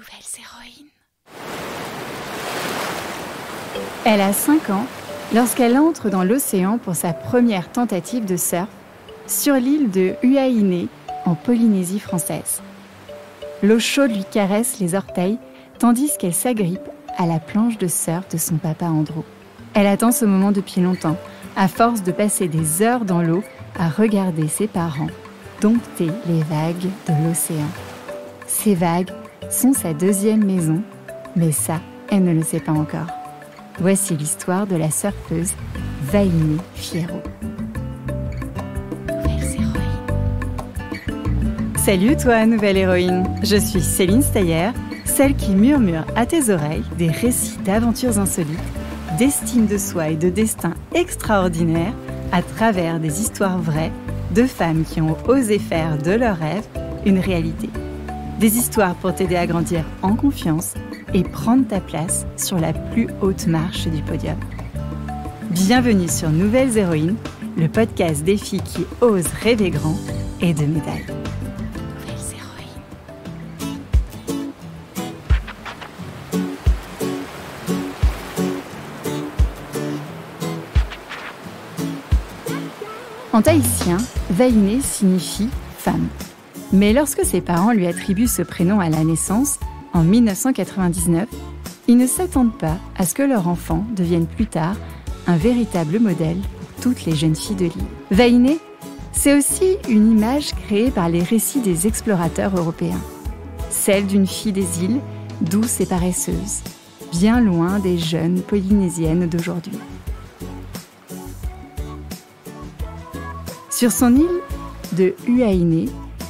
nouvelles héroïnes. Elle a 5 ans lorsqu'elle entre dans l'océan pour sa première tentative de surf sur l'île de Huaïné, en Polynésie française. L'eau chaude lui caresse les orteils tandis qu'elle s'agrippe à la planche de surf de son papa Andrew. Elle attend ce moment depuis longtemps, à force de passer des heures dans l'eau à regarder ses parents dompter les vagues de l'océan. Ces vagues sont sa deuxième maison, mais ça, elle ne le sait pas encore. Voici l'histoire de la surfeuse Vainé Fierro. Nouvelles héroïnes. Salut toi, nouvelle héroïne. Je suis Céline Steyer, celle qui murmure à tes oreilles des récits d'aventures insolites, d'estime de soi et de destin extraordinaires à travers des histoires vraies de femmes qui ont osé faire de leurs rêves une réalité. Des histoires pour t'aider à grandir en confiance et prendre ta place sur la plus haute marche du podium. Bienvenue sur Nouvelles Héroïnes, le podcast des filles qui osent rêver grand et de médailles. Nouvelles héroïnes. En tahitien, Vainé signifie femme. Mais lorsque ses parents lui attribuent ce prénom à la naissance, en 1999, ils ne s'attendent pas à ce que leur enfant devienne plus tard un véritable modèle pour toutes les jeunes filles de l'île. Vainé, c'est aussi une image créée par les récits des explorateurs européens. Celle d'une fille des îles, douce et paresseuse, bien loin des jeunes polynésiennes d'aujourd'hui. Sur son île de Huaïné,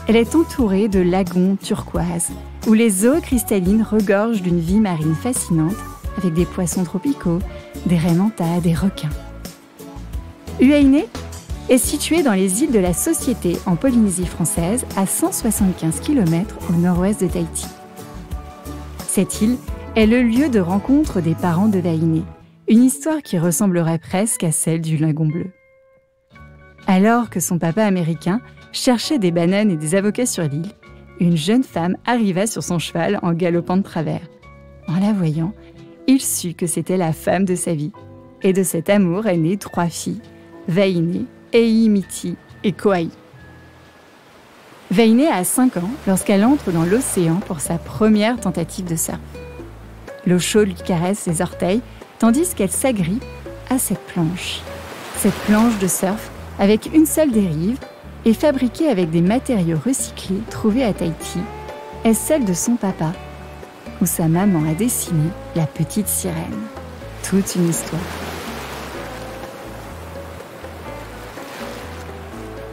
elle est entourée de lagons turquoises, où les eaux cristallines regorgent d'une vie marine fascinante, avec des poissons tropicaux, des raies mantas, des requins. Huaïné est située dans les îles de la Société en Polynésie française, à 175 km au nord-ouest de Tahiti. Cette île est le lieu de rencontre des parents de Vainé, une histoire qui ressemblerait presque à celle du lagon bleu. Alors que son papa américain cherchait des bananes et des avocats sur l'île, une jeune femme arriva sur son cheval en galopant de travers. En la voyant, il sut que c'était la femme de sa vie. Et de cet amour est née 3 filles, Vainé, Eimiti et Koaï. Vainé a 5 ans lorsqu'elle entre dans l'océan pour sa première tentative de surf. L'eau chaude lui caresse les orteils tandis qu'elle s'agrippe à cette planche. Cette planche de surf avec une seule dérive, et fabriquée avec des matériaux recyclés trouvés à Tahiti, est celle de son papa, où sa maman a dessiné la petite sirène. Toute une histoire.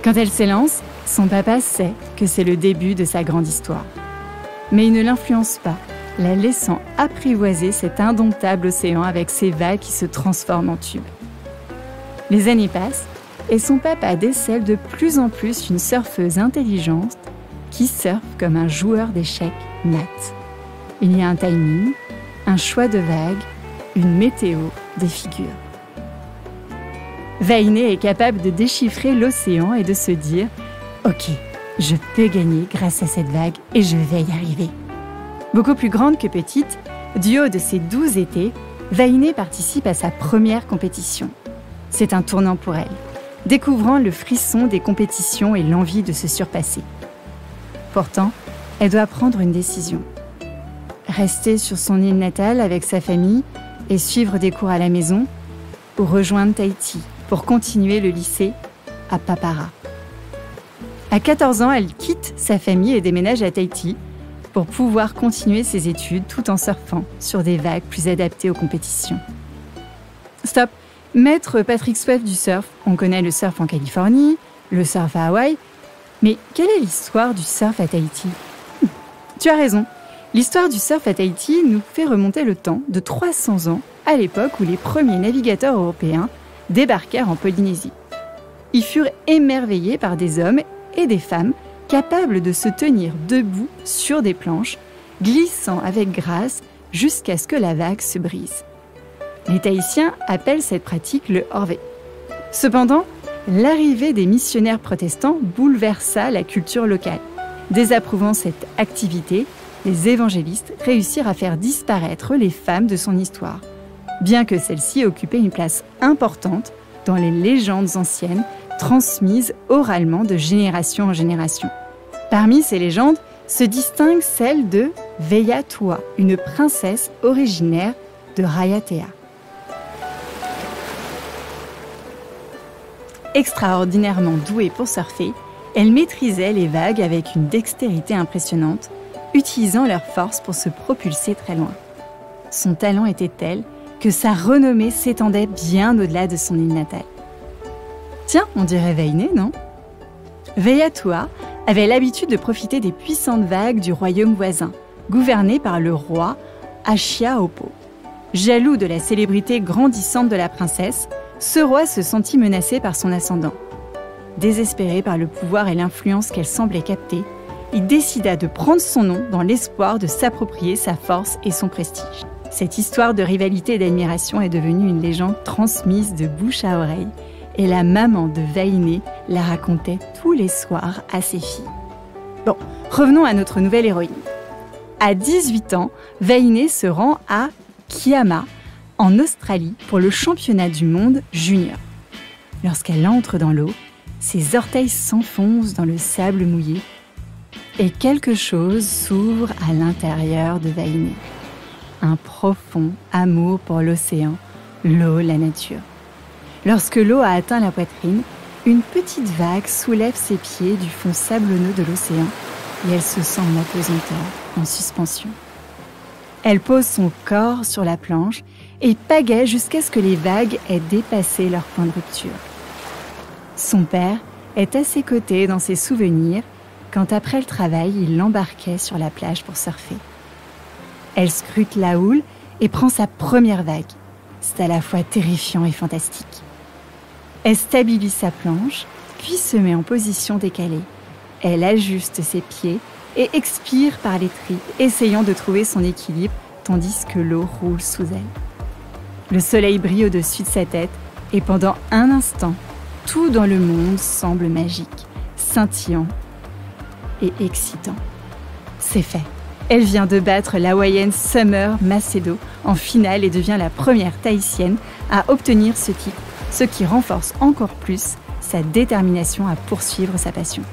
Quand elle s'élance, son papa sait que c'est le début de sa grande histoire. Mais il ne l'influence pas, la laissant apprivoiser cet indomptable océan avec ses vagues qui se transforment en tubes. Les années passent, et son papa décèle de plus en plus une surfeuse intelligente qui surfe comme un joueur d'échecs nat. Il y a un timing, un choix de vagues, une météo, des figures. Vainé est capable de déchiffrer l'océan et de se dire « Ok, je peux gagner grâce à cette vague et je vais y arriver ». Beaucoup plus grande que petite, du haut de ses 12 étés, Vainé participe à sa première compétition. C'est un tournant pour elle, découvrant le frisson des compétitions et l'envie de se surpasser. Pourtant, elle doit prendre une décision. Rester sur son île natale avec sa famille et suivre des cours à la maison, ou rejoindre Tahiti pour continuer le lycée à Papara. À 14 ans, elle quitte sa famille et déménage à Tahiti pour pouvoir continuer ses études tout en surfant sur des vagues plus adaptées aux compétitions. Stop! Maître Patrick Swayze du surf, on connaît le surf en Californie, le surf à Hawaï, mais quelle est l'histoire du surf à Tahiti ? Tu as raison, l'histoire du surf à Tahiti nous fait remonter le temps de 300 ans, à l'époque où les premiers navigateurs européens débarquèrent en Polynésie. Ils furent émerveillés par des hommes et des femmes capables de se tenir debout sur des planches, glissant avec grâce jusqu'à ce que la vague se brise. Les Tahitiens appellent cette pratique le orvé. Cependant, l'arrivée des missionnaires protestants bouleversa la culture locale. Désapprouvant cette activité, les évangélistes réussirent à faire disparaître les femmes de son histoire, bien que celles-ci occupaient une place importante dans les légendes anciennes transmises oralement de génération en génération. Parmi ces légendes se distingue celle de Veiatua, une princesse originaire de Raiatea. Extraordinairement douée pour surfer, elle maîtrisait les vagues avec une dextérité impressionnante, utilisant leur force pour se propulser très loin. Son talent était tel que sa renommée s'étendait bien au-delà de son île natale. Tiens, on dirait Veiné, non ? Veiatua avait l'habitude de profiter des puissantes vagues du royaume voisin, gouverné par le roi Ashiaopo. Jaloux de la célébrité grandissante de la princesse, ce roi se sentit menacé par son ascendant. Désespéré par le pouvoir et l'influence qu'elle semblait capter, il décida de prendre son nom dans l'espoir de s'approprier sa force et son prestige. Cette histoire de rivalité et d'admiration est devenue une légende transmise de bouche à oreille, et la maman de Veiné la racontait tous les soirs à ses filles. Bon, revenons à notre nouvelle héroïne. À 18 ans, Veiné se rend à Kiama, en Australie, pour le championnat du monde junior. Lorsqu'elle entre dans l'eau, ses orteils s'enfoncent dans le sable mouillé et quelque chose s'ouvre à l'intérieur de Veiné. Un profond amour pour l'océan, l'eau, la nature. Lorsque l'eau a atteint la poitrine, une petite vague soulève ses pieds du fond sablonneux de l'océan et elle se sent en apesanteur, en suspension. Elle pose son corps sur la planche et pagaie jusqu'à ce que les vagues aient dépassé leur point de rupture. Son père est à ses côtés dans ses souvenirs quand après le travail, il l'embarquait sur la plage pour surfer. Elle scrute la houle et prend sa première vague. C'est à la fois terrifiant et fantastique. Elle stabilise sa planche, puis se met en position décalée. Elle ajuste ses pieds et expire par les tripes, essayant de trouver son équilibre tandis que l'eau roule sous elle. Le soleil brille au-dessus de sa tête et pendant un instant, tout dans le monde semble magique, scintillant et excitant. C'est fait. Elle vient de battre l'Hawaïenne Summer Macedo en finale et devient la première Tahitienne à obtenir ce titre, ce qui renforce encore plus sa détermination à poursuivre sa passion.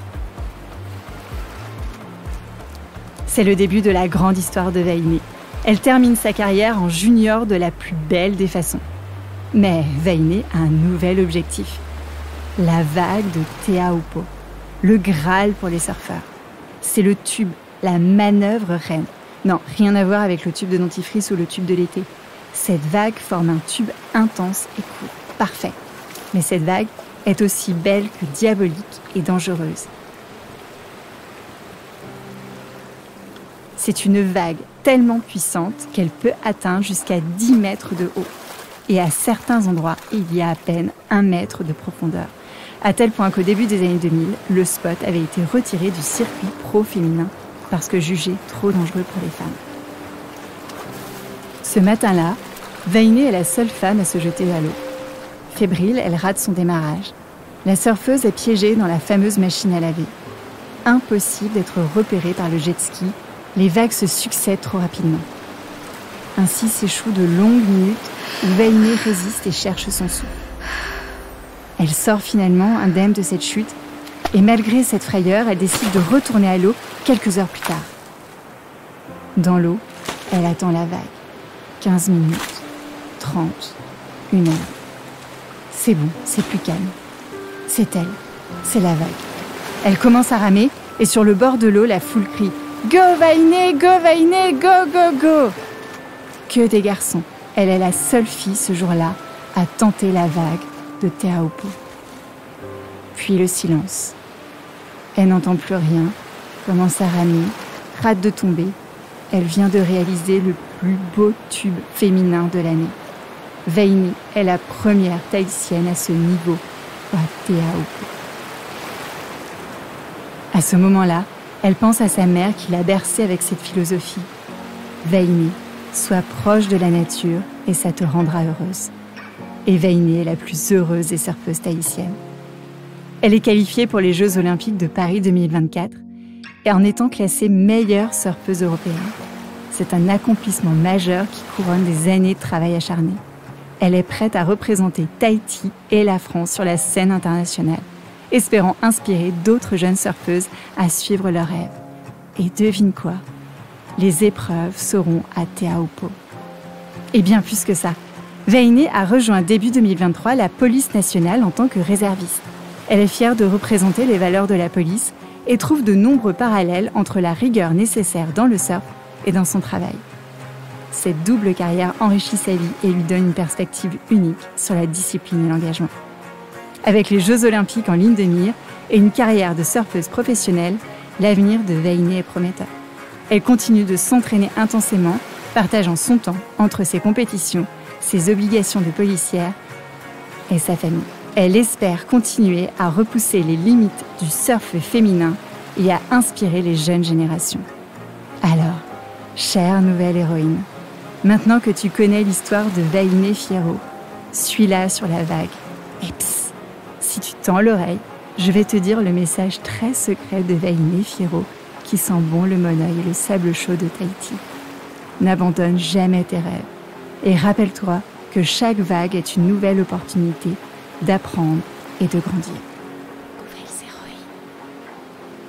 C'est le début de la grande histoire de Veiné. Elle termine sa carrière en junior de la plus belle des façons. Mais Veiné a un nouvel objectif. La vague de Te Aupo, le Graal pour les surfeurs. C'est le tube, la manœuvre reine. Non, rien à voir avec le tube de dentifrice ou le tube de l'été. Cette vague forme un tube intense et court. Parfait. Mais cette vague est aussi belle que diabolique et dangereuse. C'est une vague tellement puissante qu'elle peut atteindre jusqu'à 10 mètres de haut. Et à certains endroits, il y a à peine 1 mètre de profondeur. À tel point qu'au début des années 2000, le spot avait été retiré du circuit pro féminin parce que jugé trop dangereux pour les femmes. Ce matin-là, Veiné est la seule femme à se jeter à l'eau. Fébrile, elle rate son démarrage. La surfeuse est piégée dans la fameuse machine à laver. Impossible d'être repérée par le jet ski, les vagues se succèdent trop rapidement. Ainsi s'échouent de longues minutes où Veiné résiste et cherche son souffle. Elle sort finalement indemne de cette chute et malgré cette frayeur, elle décide de retourner à l'eau quelques heures plus tard. Dans l'eau, elle attend la vague. 15 minutes, 30, 1 heure. C'est bon, c'est plus calme. C'est elle, c'est la vague. Elle commence à ramer et sur le bord de l'eau, la foule crie « Go Veiné, go Veiné, go, go, go !» Que des garçons. Elle est la seule fille ce jour-là à tenter la vague de Te Aupo. Puis le silence. Elle n'entend plus rien, commence à ramer, rate de tomber. Elle vient de réaliser le plus beau tube féminin de l'année. Veiné est la première Tahitienne à ce niveau à Te Aupo. À ce moment-là, elle pense à sa mère qui l'a bercée avec cette philosophie. Veiné, sois proche de la nature et ça te rendra heureuse. Et Veiné est la plus heureuse des surfeuses tahitiennes. Elle est qualifiée pour les Jeux Olympiques de Paris 2024 et en étant classée meilleure surfeuse européenne. C'est un accomplissement majeur qui couronne des années de travail acharné. Elle est prête à représenter Tahiti et la France sur la scène internationale, espérant inspirer d'autres jeunes surfeuses à suivre leurs rêves. Et devine quoi ? Les épreuves seront à Te Aupo. Et bien plus que ça, Vainey a rejoint début 2023 la police nationale en tant que réserviste. Elle est fière de représenter les valeurs de la police et trouve de nombreux parallèles entre la rigueur nécessaire dans le surf et dans son travail. Cette double carrière enrichit sa vie et lui donne une perspective unique sur la discipline et l'engagement. Avec les Jeux Olympiques en ligne de mire et une carrière de surfeuse professionnelle, l'avenir de Vainey est prometteur. Elle continue de s'entraîner intensément, partageant son temps entre ses compétitions, ses obligations de policière et sa famille. Elle espère continuer à repousser les limites du surf féminin et à inspirer les jeunes générations. Alors, chère nouvelle héroïne, maintenant que tu connais l'histoire de Vainey Fierro, suis-la sur la vague. Et psst, si tu tends l'oreille, je vais te dire le message très secret de Vainey Fierro qui sent bon le monoeil et le sable chaud de Tahiti. N'abandonne jamais tes rêves. Et rappelle-toi que chaque vague est une nouvelle opportunité d'apprendre et de grandir.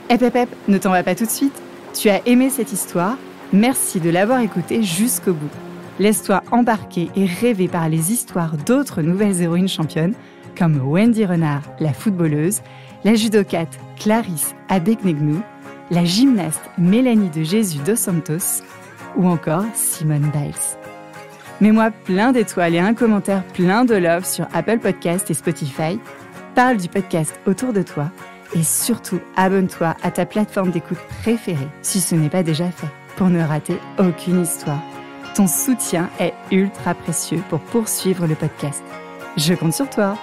Hep, ne t'en va pas tout de suite. Tu as aimé cette histoire. Merci de l'avoir écoutée jusqu'au bout. Laisse-toi embarquer et rêver par les histoires d'autres nouvelles héroïnes championnes, comme Wendy Renard, la footballeuse, la judokate Clarisse Adeknegnou, la gymnaste Mélanie de Jésus dos Santos, ou encore Simone Biles. Mets-moi plein d'étoiles et un commentaire plein de love sur Apple Podcasts et Spotify. Parle du podcast autour de toi et surtout abonne-toi à ta plateforme d'écoute préférée si ce n'est pas déjà fait pour ne rater aucune histoire. Ton soutien est ultra précieux pour poursuivre le podcast. Je compte sur toi.